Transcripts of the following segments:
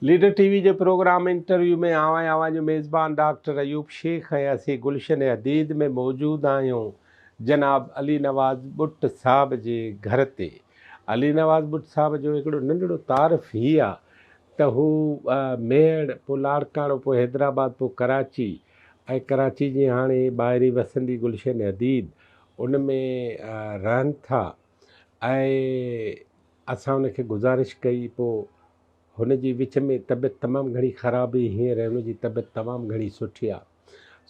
Leader TV जे programme interview में आवां जो मेज़बान डॉक्टर अयूब शेख ऐं असीं गुलशन हदीद में मौजूद आहियूं जनाब अली नवाज़ बुट साहब जे घर ते। अली नवाज़ बुट साहब जो हिकिड़ो नंढड़ो तारफ़ ही आहे त हू मेड़ पोइ लाड़काणो पोइ हैदराबाद पोइ कराची ऐं कराची जी हाणे ॿाहिरी वसंदी गुलशन हदीद उन में रहनि था। ऐं असां उनखे गुज़ारिश कई, पोइ हुन जी विच में तबियत तमामु घणी ख़राब हुई, हींअर हुन जी तबियत तमामु घणी सुठी आहे।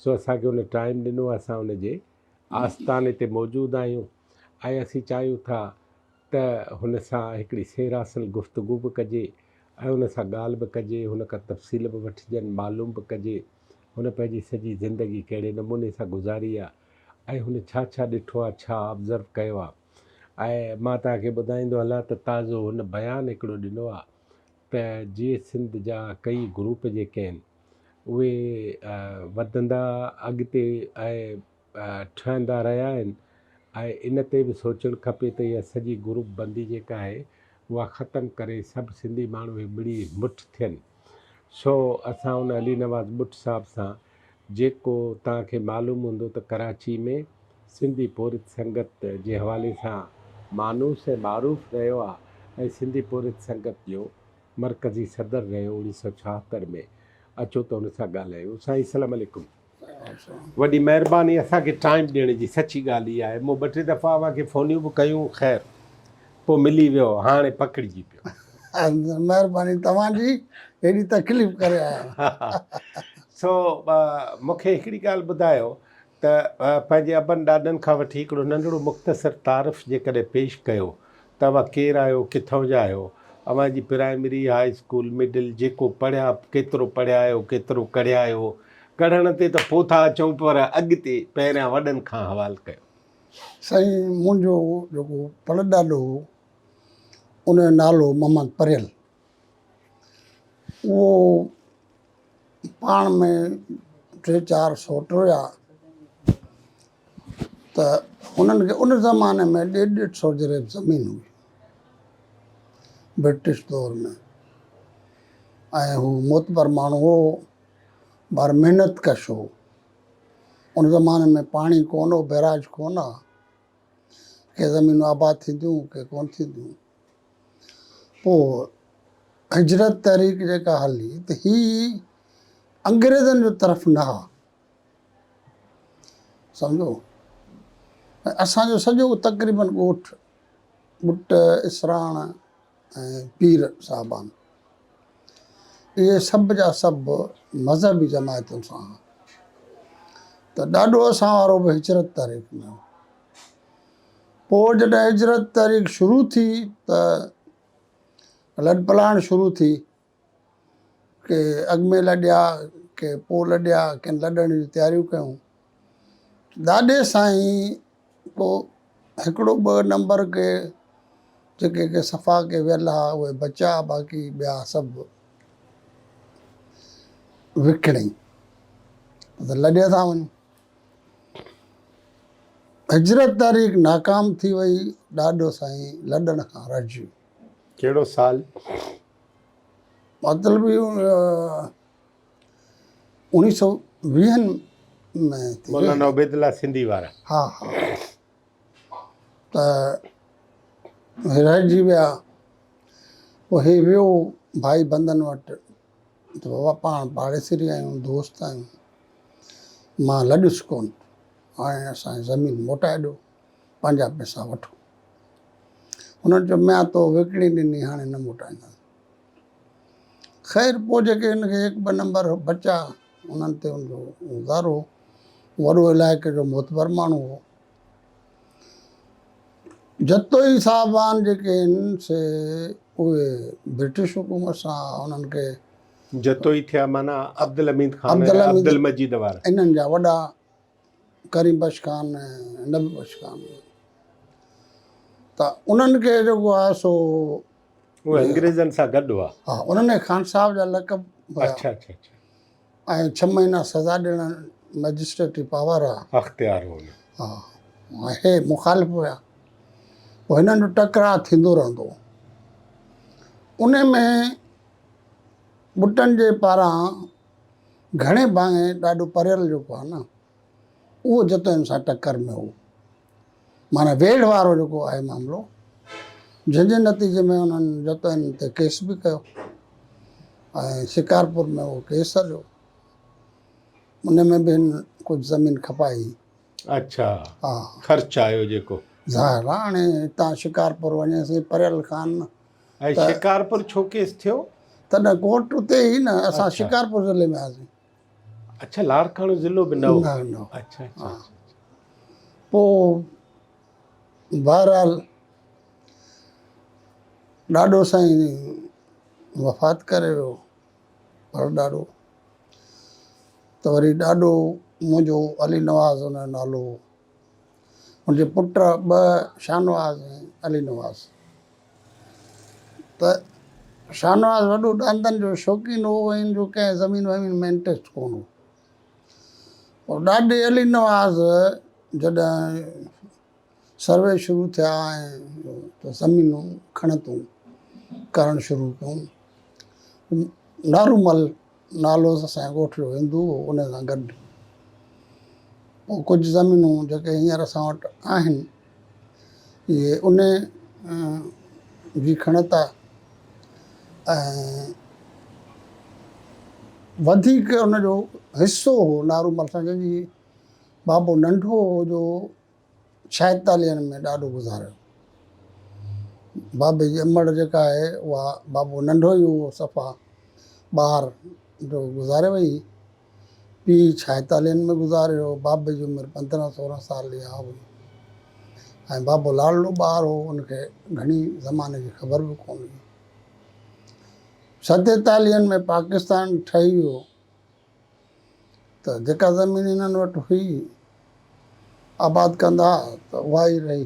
सो असांखे हुन टाइम ॾिनो, असां हुन जे आस्थाने ते मौजूदु आहियूं ऐं असीं चाहियूं था त हुन सां हिकिड़ी सेरासल गुफ़्तगू बि कजे ऐं हुन सां ॻाल्हि बि कजे, हुन खां तफ़सील बि वठिजनि, मालूम बि कजे हुन पंहिंजी सॼी ज़िंदगी कहिड़े नमूने सां गुज़ारी आहे ऐं हुन छा छा ॾिठो आहे, छा ऑब्ज़र्व कयो आहे। ऐं मां तव्हांखे ॿुधाईंदो हलां त ताज़ो हुन बयानु हिकिड़ो ॾिनो आहे त जीअं सिंध जा कई ग्रुप जेके आहिनि उहे वधंदा अॻिते ऐं ठहंदा रहिया आहिनि ऐं इन ते बि सोचणु खपे त इहा सॼी ग्रुप बंदी जेका आहे उहा ख़तमु करे सभु सिंधी माण्हू मिली मुठ थियनि। सो असां हुन अली नवाज़ बुट साहब सां, जेको तव्हांखे मालूम हूंदो त कराची में सिंधी पोरित संगत जे हवाले सां मानूस ऐं मारूफ़ रहियो आहे ऐं सिंधी पोरित संगत जो मरकज़ी सदर रहियो 1976 में। अचो त हुन सां ॻाल्हायूं। साईं सलाम अलैकुम। वॾी महिरबानी असांखे टाइम ॾियण जी, सची ॻाल्हि इहा आहे। मूं 2-3 दफ़ा अव्हांखे फ़ोनियूं बि कयूं, ख़ैर पोइ मिली वियो, हाणे पकिड़िजी पियो। महिरबानी तव्हांजी, हेॾी तकलीफ़ करे आया। सो मूंखे हिकिड़ी ॻाल्हि ॿुधायो त पंहिंजे अबनि ॾाॾनि खां वठी हिकिड़ो नंढिड़ो मुख़्तसर तारीफ़ जेकॾहिं पेश कयो त तव्हां केरु आहियो, किथां जा आहियो, अव्हांजी प्राइमरी, हाई स्कूल, मिडिल जेको पढ़िया, केतिरो पढ़िया आहियो, केतिरो कढ़िया आहियो। कढ़ण ते त पोइ था अचूं, पर अॻिते पहिरियां वॾनि खां हवालु कयो। साईं, मुंहिंजो जेको परॾाॾो हो उनजो नालो मोहम्मद परियल। उहो पाण में 3-4 सौट हुया त उन्हनि खे उन ज़माने में 150 जरेब ज़मीन हुई ब्रिटिश दौर में, ऐं हू मोतबर माण्हू हो, बार महिनत कश हो। उन ज़माने में पाणी कोन हो, बैराज कोन हा, के ज़मीनूं आबाद थींदियूं के कोन थींदियूं। पोइ हिजरत तहरीक जेका हली त ही अंग्रेज़नि जो तरफ़ न हा, सम्झो। असांजो सॼो तक़रीबन ॻोठ बुट, इसराण ऐं पीर साहिबान, इहे सभु जा सभु मज़हबी जमायतुनि सां। त ॾाढो असां वारो बि हिजरत तहरीक में हो। पोइ जॾहिं हिजरत तहरीक शुरू थी त लॾपलाइण शुरू थी, के अॻु में लॾिया, के पोइ लॾिया, के लॾण जी तयारियूं कयूं। ॾाढे साईं पोइ हिकिड़ो 2 नंबर के जेके के सफ़ा के वियल हा उहे बचा, बाक़ी ॿिया सभु विकिणई त लॾे था वञूं। हिजरत तहरीक नाकाम थी वई, ॾाढो साईं लॾण खां रहिजी। कहिड़ो साल? मतिलबु 1920 में थी। मौलाना उबैदुल्ला सिंधी वारा? हा हा। त रहिजी विया। पोइ हे वियो भाई बंदनि वटि त बाबा पाण पाड़ेसिरी आहियूं, दोस्त आहियूं, मां लॾुसि कोन, हाणे असांजी ज़मीन मोटाए ॾियो, पंहिंजा पैसा वठो। हुननि चयो मैं तो विकिणी ॾिनी, हाणे न मोटाईंदा। ख़ैर पोइ जेके हिनखे 1-2 नंबर बचा उन्हनि ते हुनजो गुज़ारो। वॾो इलाइक़े जो मोतबर माण्हू हो। जतोई साहबान जेके आहिनि से उहे ब्रिटिश हुकूमत सां उन्हनि खे, जतोई थिया माना अब्दुल हमीद ख़ान, अब्दुल मजीद वारा, इन्हनि जा वॾा करीम बख्श खान, नबी बख्श खान, त उन्हनि खे जेको आहे सो उहे अंग्रेज़नि सां गॾु हुआ। हा, उन्हनि ख़ान साहब जा लक़ब हुया। अच्छा अच्छा अच्छा। ऐं 6 महीना सज़ा ॾियण मजिस्ट्रेटी पावर आहे, अख्तियार हो। हा, ऐं हे मुखालिफ़ हुया। पोइ हिननि जो टकराउ थींदो रहंदो। उन में ॿुटनि जे पारां घणे भाङे ॾाढो परियल जेको आहे न उहो जतोइन सां टकर में हो, माना वेड़ वारो जेको आहे मामिलो, जंहिंजे नतीजे में उन्हनि जतोइन ते केस बि कयो ऐं शिकारपुर में उहो केस हलियो, उन में बि हिन कुझु ज़मीन खपाई। अच्छा, हा ख़र्चु आयो जेको। ज़ाहिर आहे हाणे हितां शिकारपुर वञेसीं परियल खान ऐं शिकारपुर छो केस थियो? तॾहिं कोर्ट उते ई न, असां अच्छा। शिकारपुर ज़िले में हुआसीं। अच्छा, लारकाणो ज़िलो बि न हो? न। अच्छा अच्छा, हा। पोइ बहरहाल ॾाढो साईं वफ़ात करे वियो, पर ॾाढो त वरी ॾाढो मुंहिंजो अली नवाज़ हुन जो नालो हो, मुंहिंजे पुट ॿ शाहनवाज़ ऐं अली नवाज़। त शाहनवाज़ वॾो ॾंदनि जो शौक़ीन हो, हिन जो कंहिं ज़मीन वमीन में इंट्रस्ट कोन हो। और ॾाॾे अली नवाज़ जॾहिं सर्वे शुरू थिया ऐं त ज़मीनूं खणतूं करणु शुरू कयूं, नारूमल नालो असांजे ॻोठ जो हिंदू हो, उन सां गॾु पोइ कुझु ज़मीनूं जेके हींअर असां वटि आहिनि इहे उन जी खणता ऐं वधीक उनजो हिसो हो नारूमल सां, जंहिंजी बाबो नंढो हो जो 46 में ॾाढो गुज़ारियो। बाबे जी अमड़ जेका आहे उहा बाबो नंढो ई हो, सफ़ा ॿार जो गुज़ारे वई। पीउ 46 में गुज़ारियो, बाबे जी उमिरि 15-16 साल इहा हुई ऐं बाबो लाडलो ॿार हो, उनखे घणी ज़माने जी ख़बर बि कोन हुई। 47 में पाकिस्तान ठही वियो त जेका ज़मीन हिननि वटि हुई आबाद कंदा त उहा ई रही।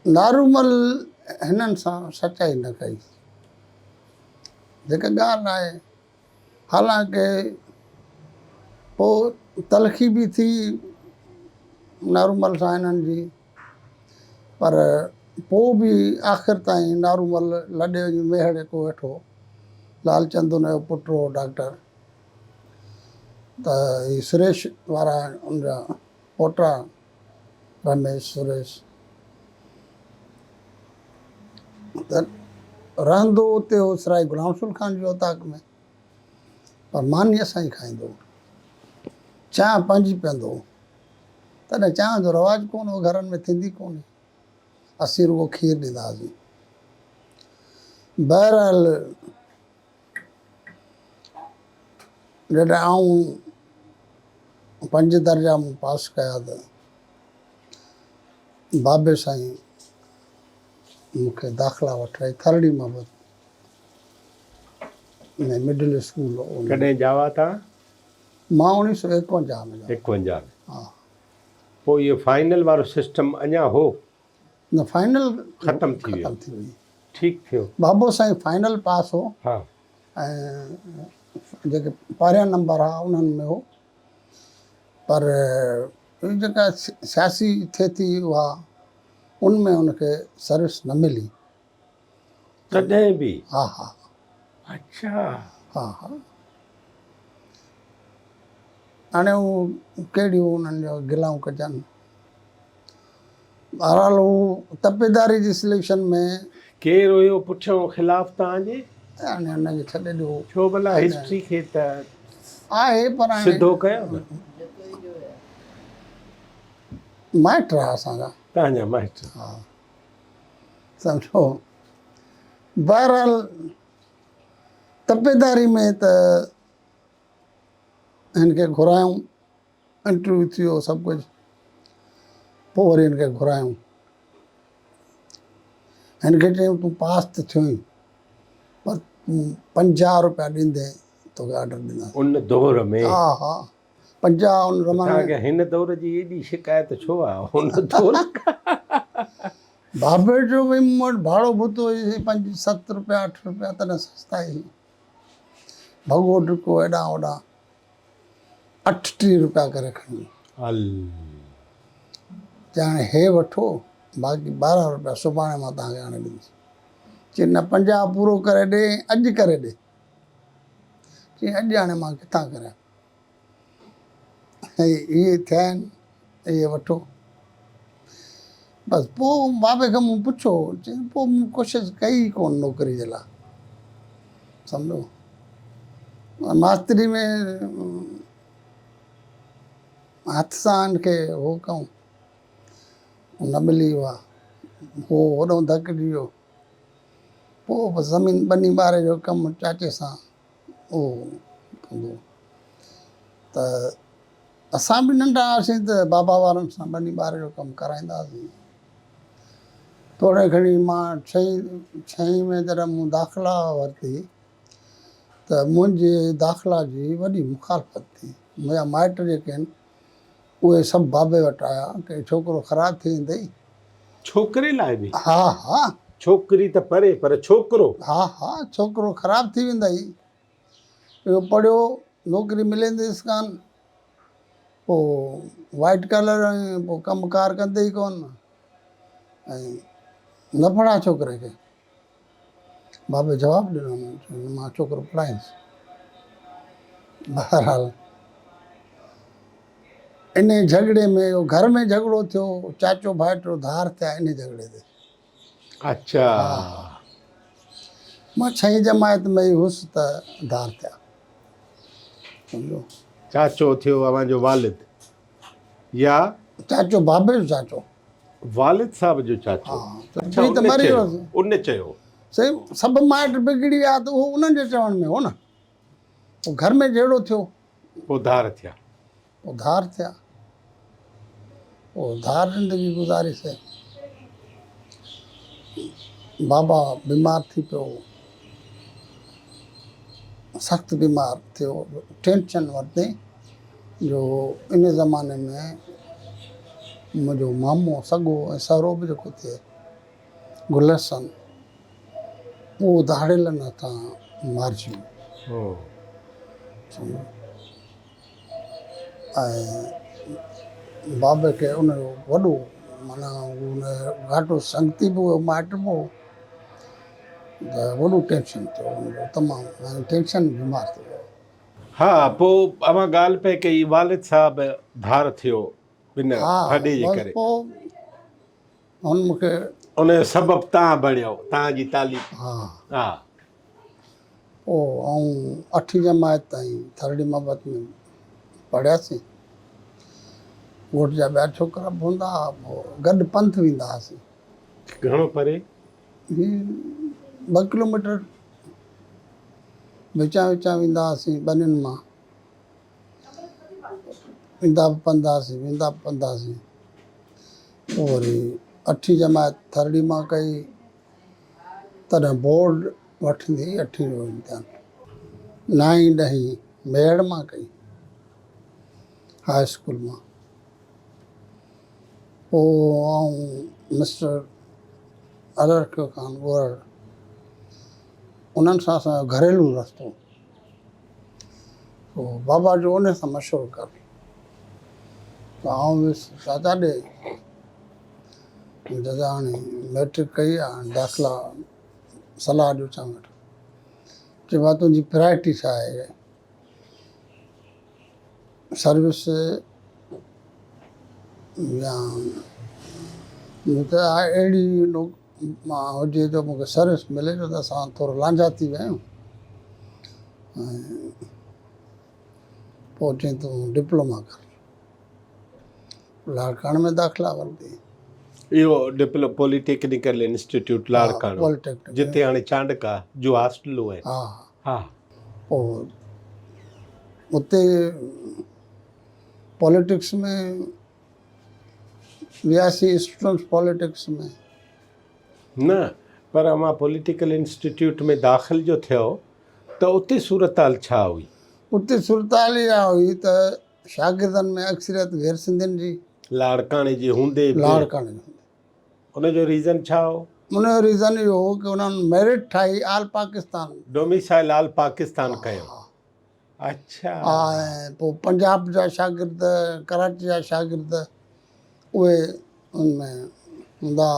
नारूमल हिननि सां सचाई न कई, जेका ॻाल्हि आहे, हालांकि पोइ तलखी बि थी नारूमल सां हिननि जी, पर पोइ बि आख़िर ताईं नारूमल लॾे वञी मेहर जेको वेठो, लालचंद हुनजो पुटु हो डॉक्टर, त ही सुरेश वारा उनजा पोटा रमेश सुरेश, त रहंदो उते हो सराय गुलाम रसूल खान जी औताक में, पर मानी असां ई खाईंदो, चांहि पंहिंजी पीअंदो। तॾहिं चांहि जो रवाजु कोन हो, घरनि में थींदी कोन, असीं रुॻो खीरु ॾींदा हुआसीं। बहरहाल जॾहिं आऊं 5 दर्जा मूं पास कया त बाबे साईं मूंखे दाख़िला वठाई थरड़ी मोहम्मद में मिडिल स्कूल हो। कॾहिं जावा तव्हां? मां 1951 में 51 में। हा। पोइ इहो फाइनल वारो सिस्टम अञा हो? न, फाइनल ख़तमु थी वियो? थी वई। ठीकु थियो। बाबो साईं फाइनल पास हो हा। ऐं जेके पहिरियां नंबर हुआ उन्हनि में हो, पर जेका सियासी थिए थी उहा उनमें उनखे सर्विस न मिली। तॾहिं बि? हा हा। अच्छा। हा हा। हाणे हू कहिड़ियूं उन्हनि जो गिलाऊं कजनि। बहरहाल हू तपेदारी जी सिलेक्शन में केरु हुयो पुठियों ख़िलाफ़ तव्हांजे? हाणे हुनखे छॾे ॾियो। छो भला हिस्ट्री खे त आहे, पर हाणे सिधो कयो न। माइट आहे असांजा। तव्हांजा माइट? हा, सम्झो। बहरहाल तपेदारी में त हिनखे घुरायूं, इंटरव्यू थी वियो सभु कुझु, पोइ वरी हिनखे घुरायूं, हिनखे चयूं तूं पास त थियो ई, पर 50 रुपया ॾींदे तोखे ऑर्डर ॾींदा। उन दौर में? हा हा, 50 उन ज़माने में। हिन दौर जी एॾी शिकायत छो आहे हुन दौर? बाबे जो भई मूं वटि भाड़ो भुतो हुई 5-7 रुपया 8 रुपया, तॾहिं सस्ता ई। भॻो ढुको हेॾां होॾां 38 रुपया करे खणी हाणे हे वठो, बाक़ी 12 रुपया सुभाणे मां तव्हांखे आणे ॾींदुसि। चई न 50 पूरो करे ॾे, अॼु करे ॾे। चई अॼु हाणे मां किथां करियां, ऐं इहे थिया आहिनि, इहे वठो। बसि पोइ बाबे खां मूं पुछो, चई पोइ मूं कोशिशि कई कोन नौकिरी जे लाइ, सम्झो। मास्तरी में हथ सां हिनखे हो कयूं, न मिली उहा, हो वॾो धकु ॾी वियो। पोइ बसि ज़मीन ॿनी ॿारे जो कमु चाचे सां उहो कंदो। त असां बि नंढा हुआसीं त बाबा वारनि सां ॿनी ॿारे जो कमु कराईंदा हुआसीं। थोरे घणी मां छहीं में जॾहिं मूं दाख़िला वरिती त मुंहिंजे दाख़िला जी वॾी मुखालफ़त थी। मुंहिंजा माइट जेके आहिनि उहे सभु बाबे वटि आया कि छोकिरो ख़राबु थी वेंदई। छोकिरे लाइ बि? हा हा, छोकिरी त परे, पर छोकिरो? हा हा, छोकिरो ख़राबु थी वेंदई, इहो पढ़ियो नौकिरी मिलंदसि कान, पोइ वाइट कॉलर ऐं पोइ कमु कार कंदे ई कोन, ऐं न पढ़ा छोकिरे खे। बाबे जवाबु ॾिनो, मां छोकिरो पढ़ाईंदुसि। बहरहाल इन झगड़े में घर में झगड़ो थियो, चाचो भाइटो धार थिया इन झगड़े ते। अच्छा। मां 6हीं जमायत में ई हुउसि त धार थिया, सम्झो। चाचो थियो अव्हांजो वालिद, या चाचो बाबे जो चाचो, वालिद साहब जो हा, चाचो? त अच्छा, पीउ त मरी वियोसि। उन चयो। सही, सभु माइट बिगड़ी विया त उहो उन्हनि जे चवण में हो न। पोइ घर में जहिड़ो थियो, पोइ धार थिया। पोइ धार थिया, पोइ धार ज़िंदगी गुज़ारीसीं। बाबा बीमार थी पियो, सख़्तु बीमार थियो, टेंशन वरितई जो इन ज़माने में मुंहिंजो मामो सॻो ऐं सहुरो बि जेको थिए गुलशन, उहो दाड़ेलनि हथां मारिजी वियो। ऐं बाबे खे उनजो वॾो माना उन घाटो संगती बि हुओ, माइट बि हो, त वॾो टेंशन थियो उनजो, तमामु ऐं टेंशन बीमार थी वियो। हा, पोइ अव्हां ॻाल्हि पई कई वालिद साहब धार थियो बिन हा, फॾे जे बसि करे, पोइ हुन मूंखे, उनजो सबबु तव्हां बणियो, तव्हांजी तालीम। हा, हा, पोइ ऐं 8हीं जमायत ताईं थरड़ी मोहब्बत में पढ़ियासीं। ॻोठ जा ॿिया छोकिरा बि हूंदा हुआ, पोइ गॾु पंथ वेंदा हुआसीं। घणो परे? 2 किलोमीटर विचां विचां वेंदा हुआसीं ॿनियुनि मां, ईंदा बि पंध हुआसीं, वेंदा बि पंध हुआसीं। पोइ वरी 8हीं जमायत थरड़ी मां कई, तॾहिं बोर्ड वठंदी 8हीं जो इम्तिहान। 9हीं 10हीं मेड़ मां कई, हाई स्कूल मां। पोइ मिस्टर अलरखियो ख़ान गोर, उन्हनि सां असांजो घरेलू रस्तो, पोइ बाबा जो उन सां मशहूरु कर, त आउं वियुसि चाचा ॾे, दादा हाणे मैट्रिक कई आहे, दाख़िला सलाह ॾियो छा वटि। चई मां तुंहिंजी प्रायोरिटी छा आहे, सर्विस या त अहिड़ी मां हुजे जो मूंखे सर्विस मिले, जो त असां थोरो लांझा थी विया आहियूं। ऐं पोइ चई तूं डिप्लोमा कर, लाड़काणे में दाख़िला वरिती। इहो पॉलिटेक्निकल इंस्टीट्यूट लाड़काणो, पॉलिटेक्निक, जिते हाणे चांडका जो हॉस्टलूं आहिनि। हा। हा, पोइ उते पॉलिटिक्स में वियासीं, स्टूडेंट्स पॉलिटिक्स में। न, पर अव्हां पॉलिटिकल इंस्टीट्यूट में दाख़िल जो थियो त उते सूरत हाल छा हुई? उते सूरत हाल इहा हुई त शागिर्दनि में अक्सरियत गैर सिंधियुनि जी, लाड़काणे जी हूंदे बि। लाड़काणे जी। उनजो रीज़न छा हो? उनजो रीज़न इहो हो कि उन्हनि मेरिट ठाही आल पाकिस्तान, डोमिसाइल आल पाकिस्तान कयो। अच्छा। ऐं पोइ पंजाब जा शागिर्द, कराची जा शागिर्द, उहे उनमें हूंदा,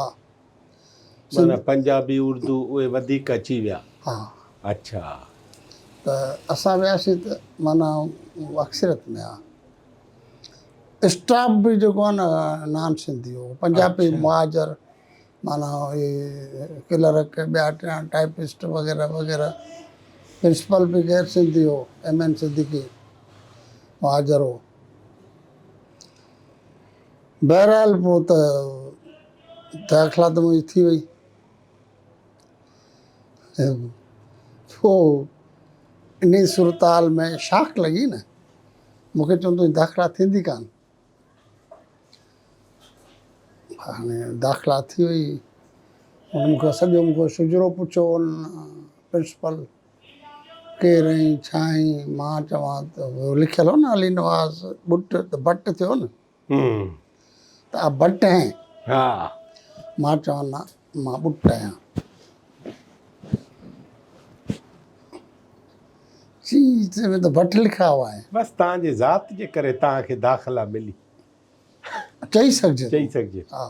माना पंजाबी उर्दू उहे वधीक अची विया। हा अच्छा। त असां वियासीं त माना अक्सरियत में आहे। स्टाफ बि जेको आहे न नॉन सिंधी हो, पंजाबी अच्छा। मुहाजर, माना इहे क्लर्क ॿिया टिया टाइपिस्ट वग़ैरह वग़ैरह। प्रिंसिपल बि गैर सिंधी हो, MN सिद्दीकी मुहाजर हो। बहरहाल पोइ त दाख़िला त मुंहिंजी थी वई। पोइ इन सूरताल में शाख लॻी न, मूंखे चवनि तुंहिंजी दाख़िला थींदी कान। हाणे दाख़िला थी वई। हुन मूंखे सॼो सुजरो पुछियो उन प्रिंसिपल, केरु आहीं छा आहीं? मां चवां त उहो लिखियलु हो न अली नवाज़ बुट, त भट्ट थियो न, त आप भट्ट हैं? हा। मां चवां न, मां बुट आहियां। चई में त भट्ट लिखा हुआ है। बसि तव्हांजे ज़ात जे करे तव्हांखे दाख़िला मिली, चई सघिजे चई थो। सघिजे। हा,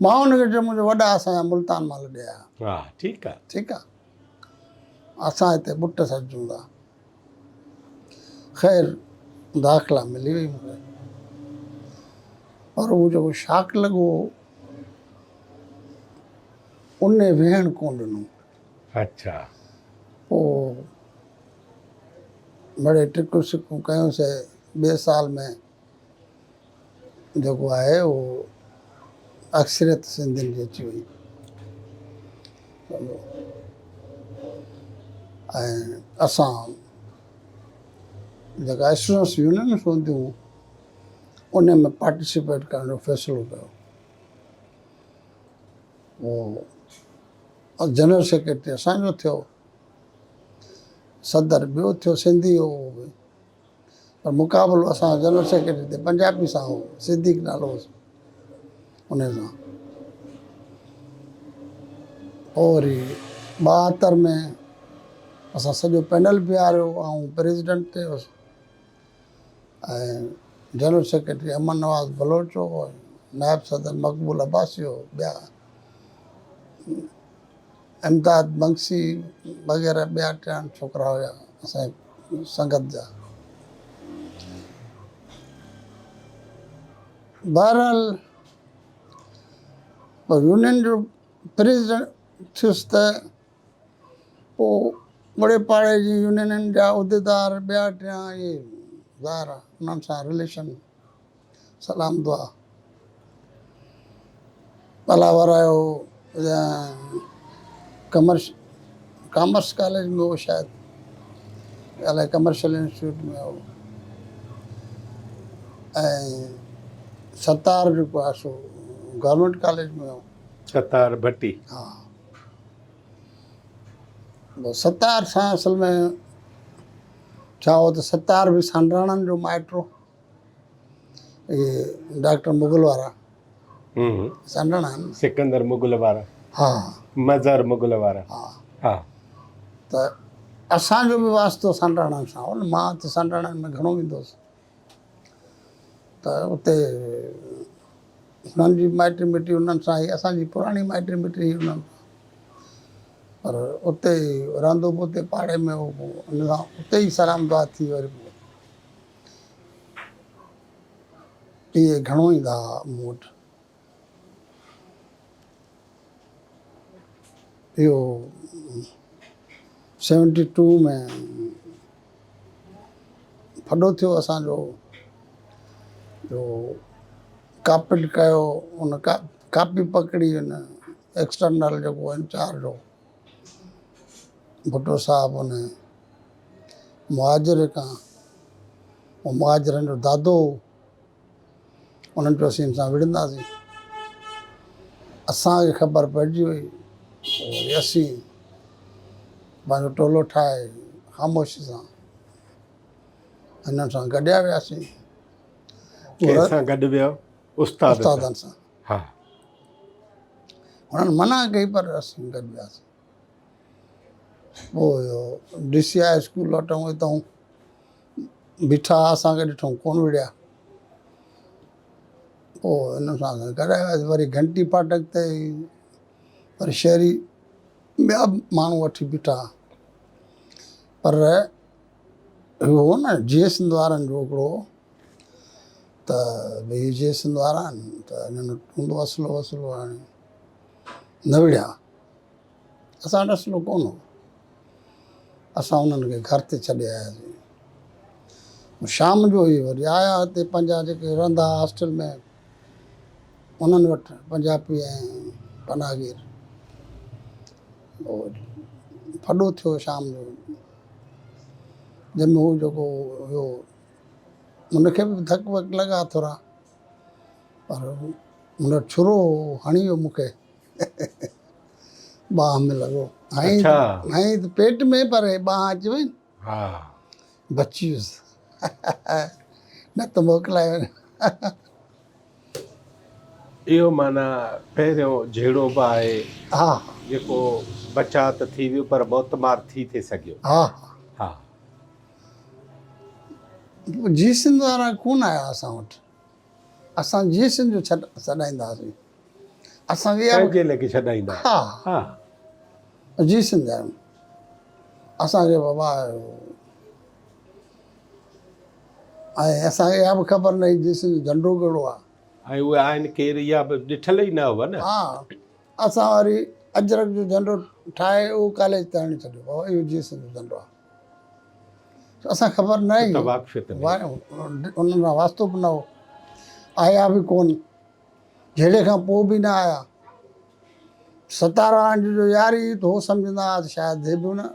मां हुनखे चयो मुंहिंजा वॾा असांजा मुल्तान मां लॾिया। हा ठीकु आहे। ठीकु आहे, असां हिते बुट सॾियूं था। ख़ैर दाख़िला मिली वई मूंखे, पर उहो जेको शाक लॻो उन वेहण कोन ॾिनो। अच्छा। पोइ बड़े टिकूं सिकूं कयोसीं। ॿिए साल में जेको आहे उहो अक्सरियत सिंधियुनि जी अची वई। ऐं असां जेका स्टूडेंट्स यूनियन हूंदियूं उन में पार्टिसिपेट करण जो फ़ैसिलो कयो। पोइ जनरल सेक्रेटरी असांजो थियो, सदर ॿियो थियो सिंधी हो, पर मुक़ाबिलो असां जनरल सेक्रेटरी ते पंजाबी सां हो, सिद्दीक नालो हुओसि उन सां। पोइ वरी 72 में असां सॼो पैनल बीहारियो, ऐं प्रेसिडेंट थियुसि। ऐं जनरल सेक्रेटरी अमन नवाज़ बलोच हो, नायब सदर मक़बूल अब्बासी हो, ॿिया इमदाद बंक्सी वग़ैरह ॿिया टिया छोकिरा हुया असांजे संगत जा। बहरहाल यूनियन जो प्रेसिडेंट थियुसि त पोइ बड़े पाड़े जी यूनियननि जा उहिदेदार ॿिया टिया इहे ज़ाहिर आहे उन्हनि सां रिलेशन सलाम दुआ भला वरायो। कॉमर्स कॉलेज में हो शायदि, अलाए कमर्शियल इंस्टीट्यूट में हो। ऐं सतार जेको आहे सो गवर्नमेंट कॉलेज में हो। सतार भट्टी। हा, सतार सां असल में छा हो त सतार बि सांड्राणनि जो माइटो, इहे डॉक्टर मुगल वारा सांड्राणा आहिनि। सिकंदर मुगल वारा। हा मज़हर मुगल वारा। हा, हा। त असांजो बि वास्तो सांड्राणनि सां हो न। मां त सांड्राणनि में घणो वेंदो हुउसि, त उते हुननि जी माइटी मिटी उन्हनि सां ई, असांजी पुराणी माइटी मिटी हुई उन्हनि सां। पर उते ई रहंदो बि उते पाड़े में हो, उन सां उते ई सलाम दुआ थी। वरी पोइ इहे घणो ईंदा हुआ मूं वटि। इहो 72 में फॾो थियो असांजो, जो कापिड कयो, उन कापी पकड़ी हुन एक्सटर्नल जेको इंचार्ज हो भुट्टो साहिबु, उन मुहाजिर खां, उहो मुहाजिरनि जो दादो हो, उन्हनि चयो असीं हिन सां विढ़ंदासीं। असांखे ख़बर पइजी वई। पोइ असीं पंहिंजो टोलो ठाहे ख़ामोशी सां हिननि सां गॾिया वियासीं। कंहिंसां गॾु वियो? उस्ताद सां। उस्तादनि सां। हा। हुननि मना कई पर असीं गॾु वियासीं। पोइ इहो DCI स्कूल वटूं हितां बीठा, असांखे ॾिठूं कोन विड़िया। पोइ हिन सां गॾाए वियासीं। वरी घंटी फाटक ते पर शहरी ॿिया बि माण्हू वठी बीठा, पर हो न जीअं सिंध वारनि जो हिकिड़ो त भई जीअं सिंध वारा आहिनि त हिननि हूंदो असलो वसलो हाणे न विढ़िया। असां वटि असलो कोन हो, असां उन्हनि खे घर ते छॾे आयासीं। शाम जो ई वरी आया हिते पंहिंजा जेके रहंदा हॉस्टल में उन्हनि वटि पंजाबी ऐं पनाहगीर। फॾो थियो शाम जो, जंहिंमें हू जेको हुयो हुनखे बि धक वक लॻा थोरा, पर हुन छुरो हणी वियो मूंखे बांह में लॻो। अच्छा। हई त पेट में, पर बांह अची वई, हा बची वियुसि न त मोकिलाए। इहो माना पहिरियों जहिड़ो बि आहे हा जेको बचाव त थी वियो पर मौतमार थी थिए सघियो। हा हा जी सिंध वारा कोन आया असां वटि, असां जी सिंध जो छॾाईंदासीं असांखे इहा पंहिंजे लेखे छॾाईंदा। हा हा जी सिंध आहियूं असांखे बाबा। ऐं असांखे इहा बि ख़बर न हुई जी सिंध जो झंडो कहिड़ो आहे। ऐं उहे आहिनि केरु इहा बि ॾिठल ई न हुआ न। हा असां वरी अजरक जो झंडो ठाहे उहो कॉलेज ते हणी छॾियो, बाबा इहो जी सिंध जो झंडो आहे। असां ख़बर न त हुई, वाक़फ़ियत में उन्हनि सां वास्तो बि न हो, आया बि कोन, जहिड़े खां पोइ बि न आया। 17 जो यारी त हो सम्झंदा हुआ शायदि हे बि न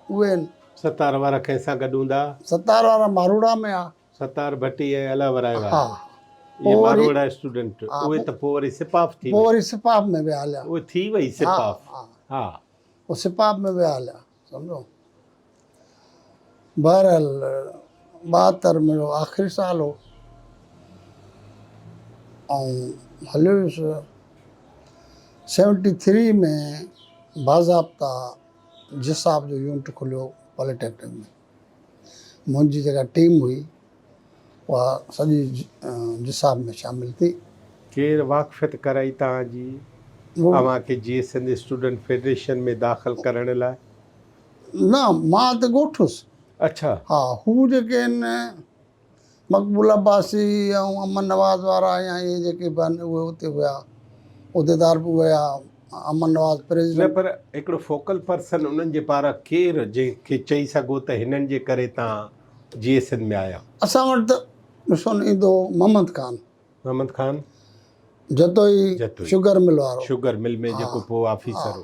उहे आहिनि। 17 वारा कंहिंसां गॾु हूंदा? 17 वारा मारूड़ा में आहे। 17 भट्टी ऐं अलावराय हा वारा इहे पोइ वरी मारवाड़ा स्टूडेंट, हा, उहे त पोइ वरी सिपाफ थी पोइ वई। वरी सिपाह में विया हलिया। उहे थी वई सिपाफ। हा हा पोइ सिपाह में विया हलिया, सम्झो। बहरहाल 72 में आख़िरी साल हो ऐं हलियो हुयुसि। 73 में बाज़ाब्ता जिसाब जो यूनिट खुलियो पॉलिटेक्निक में। मुंहिंजी जेका टीम हुई उहा सॼी जिसाब में शामिल थी। केरु वाक़फ़ियत कराई तव्हांजी अव्हांखे जी सिंध स्टूडेंट फेडरेशन में दाख़िल करण लाइ? न मां त ॻोठु हुउसि। अच्छा। हा हू जेके आहिनि मक़बूल अब्बासी ऐं अमन नवाज़ वारा या इहे जेके बि आहिनि उहे हुते हुया, उहिदेदार बि हुया। अमन नवाज़ न प्रेसिडेंट। पर हिकिड़ो फोकल पर्सन उन्हनि जे पारां केरु जंहिंखे चई सघो त हिननि जे करे तव्हां जी सिंध में आया? असां वटि त ॾिसो न ईंदो मोहम्मद ख़ान, मोहम्मद ख़ान जतोई शुगर मिल वारो। शुगर मिल में हा, जेको पोइ ऑफिसर हो।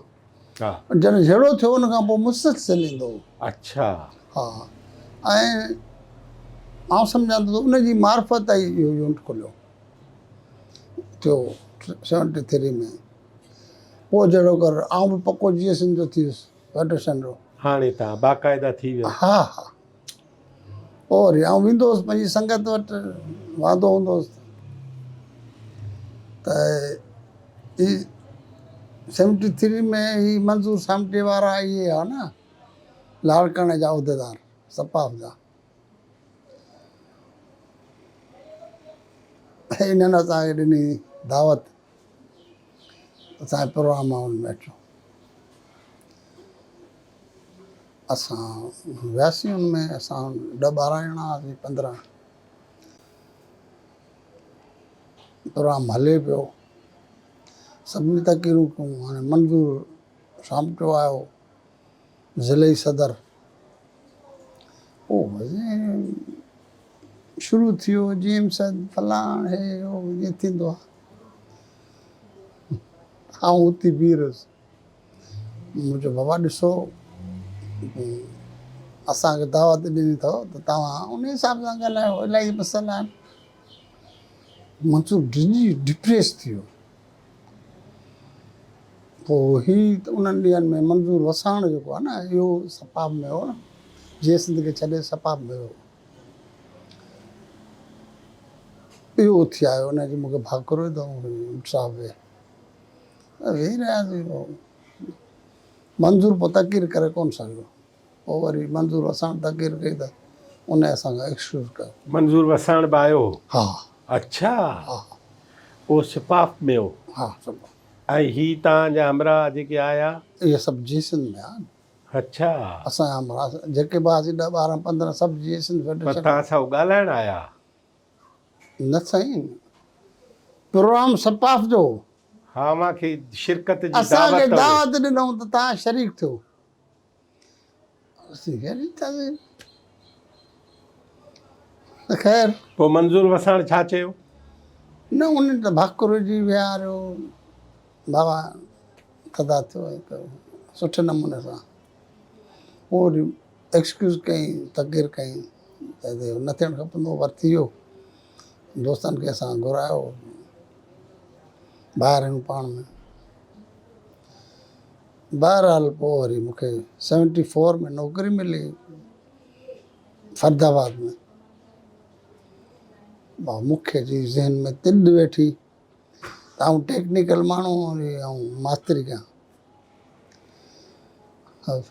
हा जॾहिं झेड़ो थियो उन खां पोइ मुस्तसिल ईंदो हो। अच्छा। हा ऐं आउं सम्झां थो त उनजी मार्फत आई इहो यूनिट खुलियो थियो 73 में। पोइ जहिड़ो कर आउं बि पको जी सिंध जो थी वियुसि फेडरेशन जो। हाणे तव्हां बाक़ाइदा थी विया? हा हा पोइ वरी आउं वेंदो हुउसि पंहिंजी संगत वटि, वांदो हूंदो हुउसि त ही 73 में ही मंज़ूर सामटे वारा इहे आहे न लाड़काणे जा उहिदेदार सपाफ जा। इन्हनि असांखे ॾिनी दावत, असांजे प्रोग्राम आहे हुनमें अचो। असां वियासीं हुनमें, असां 10-12 ॼणा हुआसीं 15। प्रोग्राम हले पियो, सभिनी तक़रीरूं कयूं। हाणे मंज़ूर सामटो आयो ज़िले सदर, पोइ शुरू थियो जीएम सद फलाण हे हो ईअं थींदो आहे। आउं हुते बीह रहियुसि, मुंहिंजो बाबा ॾिसो असांखे दावत ॾिनी अथव त तव्हां उन हिसाब सां ॻाल्हायो, इलाही मसइला आहिनि। मंसूर डिप्रेस थी वियो। पोइ ही त उन्हनि ॾींहंनि में मंज़ूर वसाण जेको आहे न इहो सपाफ में हो न, जीअं सिंध खे छॾे सपाफ में हो। इहो थी आयो हुनजी मूंखे भाकुर विधो साहिब वेही रहियासीं। मंज़ूर पोइ तक़रीर करे कोन सघियो। पोइ वरी मंज़ूर वसाण तक़रीर कई त उन असांखां एक्सक्यूज़ कयो। मंज़ूर वसाण बि आयो? हा अच्छा। हा पोइ सिपाफ में हो? हा सभु। ऐं ही तव्हांजा हमरा जेके आया इहे सभु जीसन में आहे। अच्छा असांजा हमरा जेके बि हुआसीं 10 12 15 सभु जीसन पर फेडरेशन। तव्हां सां ॻाल्हाइण आया? न साईं, प्रोग्राम सपाफ जो हा मूंखे शिरकत जी असांखे दावत हुई। दावत ॾिनऊं त तव्हां शरीक थियो। असीं शरीक थियासीं। ख़ैर पोइ मंज़ूर वसाण छा चयो? न उन त भाकुर विझी विहारियो, बाबा थदा थियो हिकु सुठे नमूने सां। पोइ वरी एक्सक्यूज़ कई, तकरीर कई, चए न थियणु खपंदो पर थी वियो। दोस्तनि खे असां घुरायो, ॿाहिरि आहियूं पाण में। बहरहाल पोइ वरी मूंखे 74 में नौकरी मिली फरीदाबाद में। मूंखे जी ज़हन में तिॾ वेठी त आउं टेक्निकल माण्हू वरी ऐं मास्तरी कयां।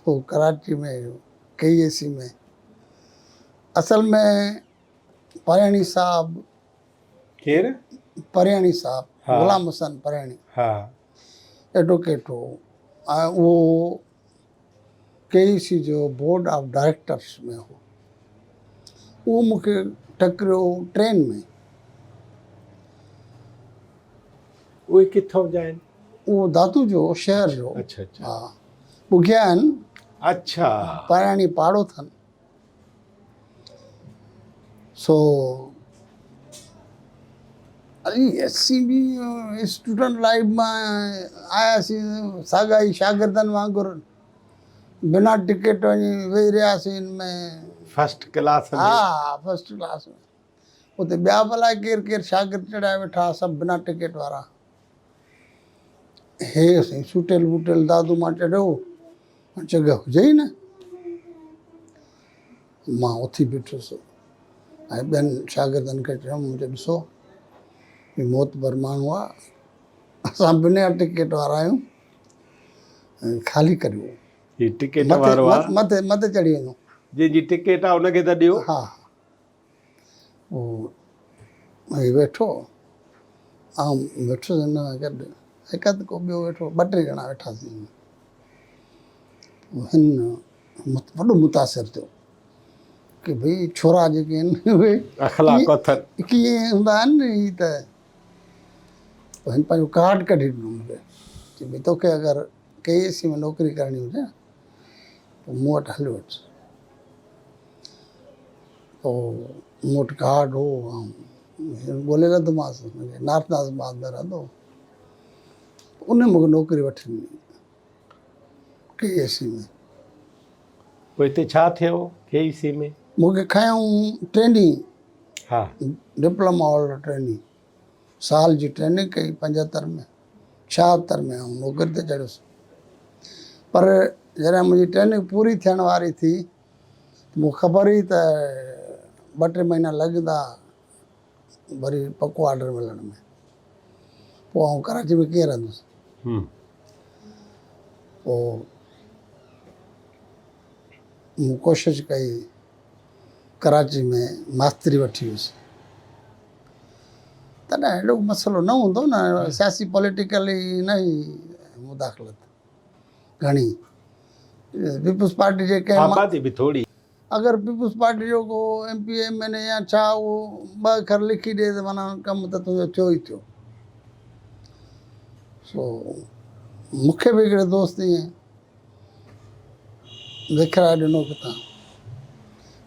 पोइ कराची में KEC में असल में परियाणी साहब, केरु? परियाणी साहब हा। गुलाम हुसैन परियाणी हा एडवोकेट हो ऐं उहो KEC जो बोर्ड ऑफ डायरेक्टर्स में हो। उहो मूंखे टकरियो ट्रेन में। उहे किथां जा आहिनि? उहो दादू जो शहर जो। अच्छा अच्छा हा पुगिया आहिनि, अच्छा परियाणी पाड़ो अथनि। सो अली SC बि स्टूडेंट लाइफ मां आयासीं साॻाई शागिर्दनि वांगुरु, बिना टिकट वञी वेही रहियासीं हिन में। फर्स्ट क्लास में? हा फर्स्ट क्लास में। उते ॿिया भला केरु केरु शागिर्द चढ़ाए वेठा, सभु बिना टिकट वारा। हे असीं सुटियल वुटियल दादू मां चढ़ियो, जॻह हुजे ई न। मां उथी बीठुसि ऐं ॿियनि शागिर्दनि खे चयुमि, मुंहिंजो ॾिसो ही मोतबर माण्हू आहे, असां बिना टिकट वारा आहियूं, ऐं ख़ाली करियो। ही टिकट मथे वारो आहे? मथे मथे चढ़ी वञो। जंहिंजी टिकट आहे उनखे त ॾियो। हा पोइ ही वेठो, आउं वेठुसि हिन में गॾु, हिकु अधु को ॿियो वेठो, 2-3 ॼणा वेठासीं। हिन वॾो मुतासिर थियो कि भई छोरा जेके आहिनि उहे अखलाक अथनि। कीअं हूंदा आहिनि न। ही त पोइ हिन पंहिंजो कार्ड कढी ॾिनो मूंखे, कि भई तोखे अगरि KEC में नौकिरी करणी हुजे पोइ मूं वटि हली वठि। पोइ मूं वटि कार्ड हो, ऐं ॻोल्हे रधोमांसि, नाथ नाज़बाद में रहंदो। उन मूंखे नौकिरी वठी ॾिनी KEC में। पोइ हिते छा थियो KEC में? मूंखे खयऊं ट्रेनिंग, हा डिप्लोमा होल्डर ट्रेनिंग, साल जी ट्रेनिंग कई 75 में। 76 में आउं नौकरी ते चढ़ियुसि। पर जॾहिं मुंहिंजी ट्रेनिंग पूरी थियण वारी थी, मूंखे ख़बर हुई त 2-3 महीना लॻंदा वरी पको ऑर्डर मिलण में। पोइ आउं कराची में कीअं रहंदुसि। पोइ मूं कोशिशि कई, कराची में मास्तरी वठी वियुसि। तॾहिं हेॾो मसइलो न हूंदो न, सियासी पॉलिटिकली न ई मुदाख़लत घणी। पीपुल्स पार्टी जे कंहिं आबादी बि थोड़ी। अगरि पीपुल्स पार्टी जो को MP MLA या छा उहो 2 अखर लिखी ॾिए त माना कमु त तुंहिंजो थियो ई थियो। सो मूंखे बि हिकिड़े दोस्त ईअं विखराए ॾिनो किथां,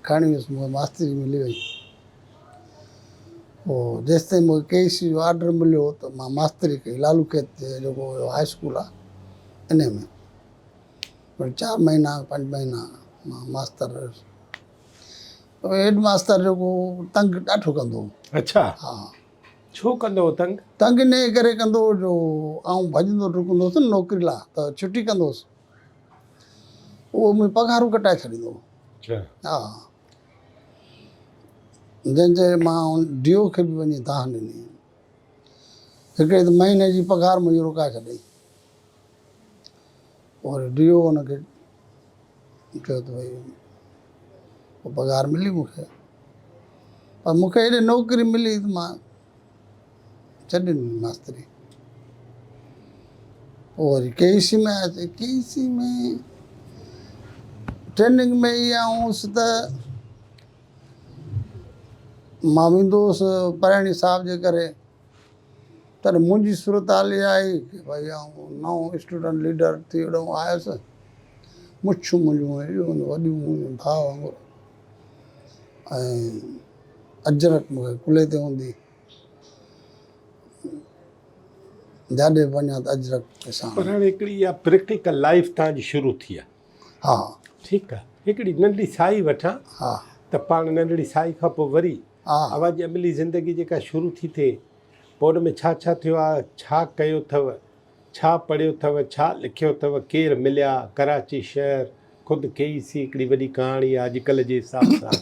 खणी वियुसि, मूंखे मास्तरी मिली वई। पोइ जेसिताईं मूंखे KEC जो ऑर्डर मिलियो त मां मास्तरी कई, लालू खेत ते जेको हाई स्कूल आहे इन में। वरी 4 महीना 5 महीना मां मास्तर रहियुसि। हेड मास्तर जेको तंग ॾाढो कंदो हो। अच्छा हा छो कंदो हो तंग? तंग इन करे कंदो हो जो आउं भॼंदो डुकंदो हुउसि न नौकिरी लाइ, त छुटी कंदो हुउसि, उहो मुंहिंजी पघारूं कटाए छॾींदो हो। अच्छा हा जंहिंजे मां DO खे बि वञी दाह ॾिनी। हिकिड़े त महीने जी पघार मुंहिंजी रुकाए छॾी। वरी DO हुनखे चयो त भई पोइ पघार मिली मूंखे, पर मूंखे हेॾे नौकिरी मिली त मां छॾे ॾिनी मास्तरी। पोइ वरी KEC में आयासीं। KEC में ट्रेनिंग में ई आयुसि त मां वेंदो हुउसि पढ़ाइणी साहब जे करे। त मुंहिंजी सूरत हाल इहा आई की भई आउं नओं स्टूडेंट लीडर थी हेॾो आयुसि, मुछूं मुंहिंजूं वॾियूं मुंहिंजूं भाउ वांगुरु, ऐं अजरक मूंखे कुल्हे ते हूंदी, जाॾे वञा त अजरक पर साण। हाणे हिकिड़ी इहा प्रैक्टिकल लाइफ तव्हांजी शुरू थी आहे, हा ठीकु आहे। हिकिड़ी नंढी साई वठां हा त पाण नंढड़ी साई खां पोइ वरी हा अवां जी अमली ज़िंदगी जेका शुरू थी थिए, पोइ उन में छा छा थियो आहे, छा कयो अथव, छा पढ़ियो अथव, छा लिखियो अथव, केरु मिलिया, कराची शहर, ख़ुदि KEC हिकिड़ी वॾी कहाणी आहे अॼुकल्ह जे हिसाब सां,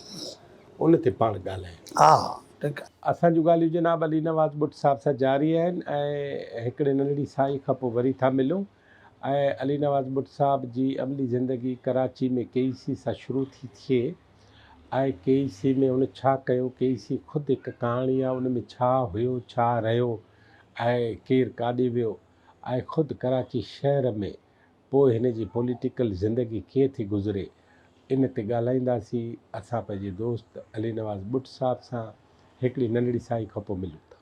उन ते पाण ॻाल्हायूं। हा ठीकु आहे। असांजूं ॻाल्हियूं जनाब अली नवाज़ बुट साहब सां जारी आहिनि ऐं हिकिड़े नंढड़ी साई खां पोइ वरी था मिलूं। ऐं अली नवाज़ बुट साहब जी अमली ज़िंदगी कराची में KEC सां शुरू थी थिए ऐं KEC में उन छा कयो, KEC ख़ुदि हिकु कहाणी आहे, उन में छा हुयो, छा रहियो ऐं केरु काॾे वियो, ऐं ख़ुदि कराची शहर में पोइ हिन जी पॉलिटिकल ज़िंदगी कीअं थी गुज़रे, इन ते ॻाल्हाईंदासीं। असां पंहिंजे दोस्त अली नवाज़ बुट साहब सां हिकिड़ी नंढड़ी साई खां पोइ मिलूं था।